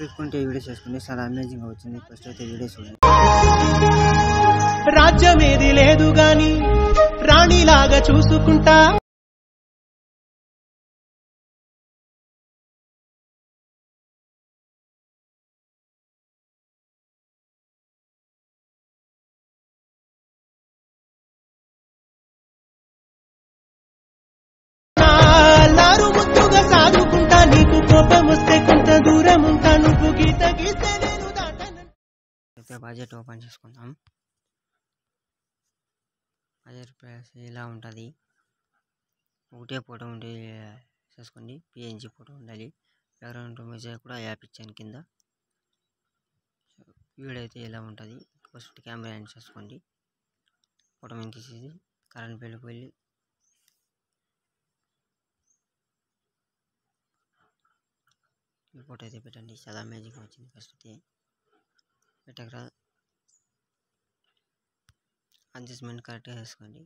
Click ఉంటే video చేసుకోండి. చాలా అమేజింగ్ వచ్చింది. ఫస్ట్ అయితే వీడియో చూడండి. రాజ్యమేది లేదు గాని రాణిలాగా చూసుకుంటా లారు ముద్దుగా సాదుకుంటా నీకు కోపం వస్తే కొంత దూరం ఉంటా నువ్వు గీత గీస్తే నేను దాటను. అయితే బడ్జెట్ ఓపెన్ చేసుకుందాం. బడ్జెట్ ప్రైస్ ఇలా ఉంటుంది. ఒకటే ఫోటో ఉంటే చేసుకోండి. పిఎన్జీ ఫోటో ఉండాలి. బ్యాక్గ్రౌండ్ ఇమేజ్ కూడా యాప్ ఇచ్చాను కింద. వీడియో అయితే ఇలా ఉంటుంది. ఫస్ట్ కెమెరా యాడ్ చేసుకోండి. ఫోటో మీద తీసేసి కరెంట్ బిల్లుకి వెళ్ళి ఈ ఫోటో అయితే పెట్టండి. చాలా అమేజింగ్ వచ్చింది. ఫస్ట్ అయితే పెట్టక అడ్జస్ట్మెంట్ కరెక్ట్గా వేసుకోండి.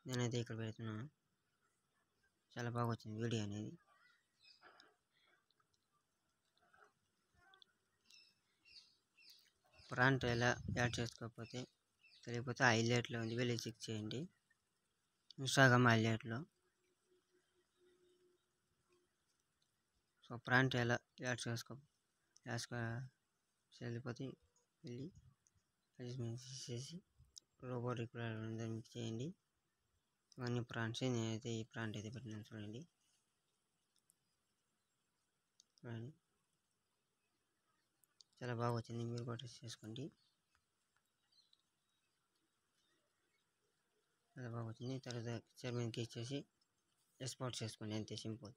నేనైతే ఇక్కడ పెడుతున్నాను. చాలా బాగా వచ్చింది వీడియో అనేది. ఫ్రంట్ ఎలా యాడ్ చేసుకోకపోతే తెలియకపోతే హైలైట్లో ఉంది, వెళ్ళి చెక్ చేయండి. ఇన్స్టాగ్రామ్ హైలైట్లో. సో ఫ్రంట్ ఎలా యాడ్ చేయకపోతే వెళ్ళి అడ్జస్ట్మెంట్ చేసి రోబోటిక్ ఉందని చేయండి. ఇవన్నీ ప్రాంట్స్. నేనైతే ఈ ప్రాంట్ అయితే పెట్టినాను చూడండి. చాలా బాగా వచ్చింది. మీరు కూడా టెస్ట్ చేసుకోండి. చాలా బాగా వచ్చింది. తర్వాత పిక్చర్ మీద క్లిక్ చేసి ఎక్స్పోర్ట్ చేసుకోండి. అంతే సింపుల్.